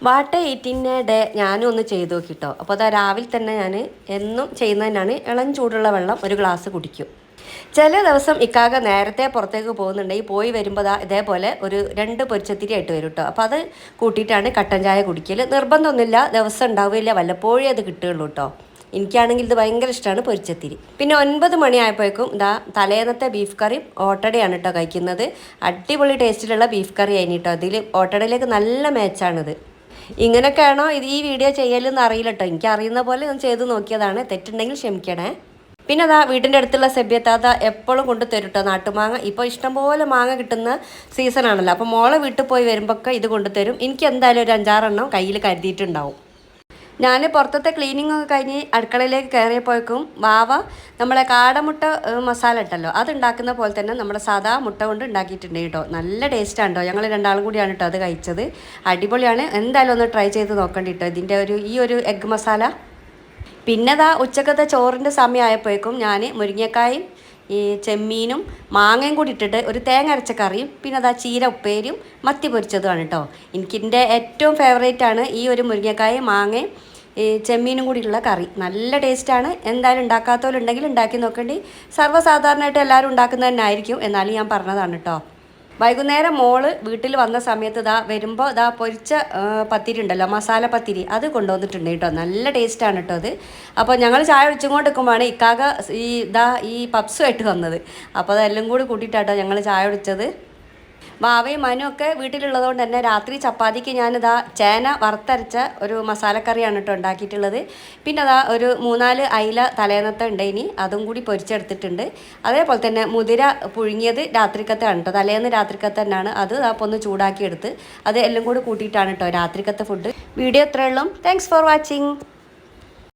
Water 18 day ഞാനും ഒന്ന് ചെയ്ത് നോക്കിട്ടോ. അപ്പോൾ അതാ രാവിലെ തന്നെ ഞാൻ എന്നും ചെയ്യുന്നതിനാണ് ഇളം ചൂടുള്ള വെള്ളം ഒരു ഗ്ലാസ് കുടിക്കും. ചില ദിവസം ഇക്കാക നേരത്തെ പുറത്തേക്ക് പോകുന്നുണ്ടെങ്കിൽ പോയി വരുമ്പോൾ ഇതേപോലെ ഒരു 2 പൊരിച്ചത്തിരി ആയിട്ട് വരും കേട്ടോ. അപ്പോൾ അത് കൂട്ടിയിട്ടാണ് കട്ടൻ ചായ കുടിക്കൽ. നിർബന്ധമൊന്നുമില്ല, ദിവസം ഉണ്ടാവില്ല, വല്ലപ്പോഴേ അത് കിട്ടുകയുള്ളൂ കേട്ടോ. എനിക്കാണെങ്കിൽ ഇത് ഭയങ്കര ഇഷ്ടമാണ് പൊരിച്ചത്തിരി. പിന്നെ 9 മണിയായപ്പോഴേക്കും തലേന്നത്തെ ബീഫ് കറി ഓട്ടടയാണ് കേട്ടോ കഴിക്കുന്നത്. അടിപൊളി ടേസ്റ്റിലുള്ള ബീഫ് കറി ആയിരുന്നു കേട്ടോ. അതിൽ ഓട്ടടയിലേക്ക് നല്ല മാച്ചാണിത്. ഇങ്ങനെയൊക്കെയാണോ ഈ വീഡിയോ ചെയ്യലെന്ന് അറിയില്ല കേട്ടോ. എനിക്ക് അറിയുന്ന പോലെ ഒന്ന് ചെയ്ത് നോക്കിയതാണ്. തെറ്റുണ്ടെങ്കിൽ ക്ഷമിക്കണേ. പിന്നെ വീടിൻ്റെ അടുത്തുള്ള സെബ്യത്താത്ത എപ്പോഴും കൊണ്ട് തരും കേട്ടോ നാട്ടുമാങ്ങ. ഇപ്പോൾ ഇഷ്ടംപോലെ മാങ്ങ കിട്ടുന്ന സീസണാണല്ലോ. അപ്പോൾ മോളെ വീട്ടിൽ പോയി വരുമ്പോഴൊക്കെ ഇത് കൊണ്ടുതരും. എനിക്ക് എന്തായാലും ഒരു 5-6 കയ്യിൽ കരുതിയിട്ടുണ്ടാവും. ഞാൻ പുറത്തത്തെ ക്ലീനിങ് ഒക്കെ കഴിഞ്ഞ് അടുക്കളയിലേക്ക് കയറിയപ്പോഴേക്കും വാവ നമ്മളെ കാടമുട്ട മസാല ഇട്ടല്ലോ, അതുണ്ടാക്കുന്ന പോലെ തന്നെ നമ്മുടെ സാധാ മുട്ട കൊണ്ട് ഉണ്ടാക്കിയിട്ടുണ്ട് കേട്ടോ. നല്ല ടേസ്റ്റാണ് കേട്ടോ. ഞങ്ങൾ 2 കൂടിയാണ് കേട്ടോ അത് കഴിച്ചത്. അടിപൊളിയാണ്. എന്തായാലും ഒന്ന് ട്രൈ ചെയ്ത് നോക്കേണ്ടി കേട്ടോ ഇതിൻ്റെ ഈ ഒരു എഗ്ഗ് മസാല. പിന്നെ ഉച്ചക്കത്തെ ചോറിൻ്റെ സമയമായപ്പോഴേക്കും ഞാൻ മുരിങ്ങക്കായും ഈ ചെമ്മീനും മാങ്ങയും കൂടി ഇട്ടിട്ട് ഒരു തേങ്ങ അരച്ച കറിയും പിന്നെ ചീര ഉപ്പേരിയും മത്തി പൊരിച്ചതുമാണ് കേട്ടോ. എനിക്കെൻ്റെ ഏറ്റവും ഫേവറേറ്റാണ് ഈ ഒരു മുരിങ്ങക്കായും മാങ്ങയും ഈ ചെമ്മീനും കൂടിയുള്ള കറി. നല്ല ടേസ്റ്റാണ്. എന്തായാലും ഉണ്ടാക്കാത്തവരുണ്ടെങ്കിൽ ഉണ്ടാക്കി നോക്കേണ്ടി. സർവ്വസാധാരണമായിട്ട് എല്ലാവരും ഉണ്ടാക്കുന്നത് തന്നെ ആയിരിക്കും, എന്നാലും ഞാൻ പറഞ്ഞതാണ് കേട്ടോ. വൈകുന്നേരം മോള് വീട്ടിൽ വന്ന സമയത്ത് വരുമ്പോൾ പൊരിച്ച പത്തിരി ഉണ്ടല്ലോ, മസാല പത്തിരി, അത് കൊണ്ടുവന്നിട്ടുണ്ട് കേട്ടോ. നല്ല ടേസ്റ്റാണ് കേട്ടോ അത്. അപ്പോൾ ഞങ്ങൾ ചായ ഒഴിച്ചുകൊണ്ട് നിൽക്കുമ്പോഴാണ് ഇക്കാക ഈ പപ്സുമായിട്ട് വന്നത്. അപ്പോൾ അതെല്ലാം കൂടി കൂട്ടിയിട്ടാട്ടോ ഞങ്ങൾ ചായ ഒഴിച്ചത്. വാവയും മനും ഒക്കെ വീട്ടിലുള്ളതുകൊണ്ട് തന്നെ രാത്രി ചപ്പാത്തിക്ക് ഞാനിതാ ചേന വറുത്തരച്ച ഒരു മസാലക്കറിയാണ് കേട്ടോ ഉണ്ടാക്കിയിട്ടുള്ളത്. പിന്നെ ഒരു 3-4 അയില തലേന്നത്തെ ഉണ്ടായിനി, അതും കൂടി പൊരിച്ചെടുത്തിട്ടുണ്ട്. അതേപോലെ തന്നെ മുതിര പുഴുങ്ങിയത് രാത്രിക്കത്താണ് കേട്ടോ. തലേന്ന് രാത്രിക്കത്തെ തന്നെയാണ് അത്. അപ്പോൾ ഒന്ന് ചൂടാക്കി എടുത്ത് അത് എല്ലാം കൂടി കൂട്ടിയിട്ടാണ് കേട്ടോ രാത്രിക്കത്തെ ഫുഡ്. വീഡിയോ എത്രയുള്ളൂ. Thanks for watching.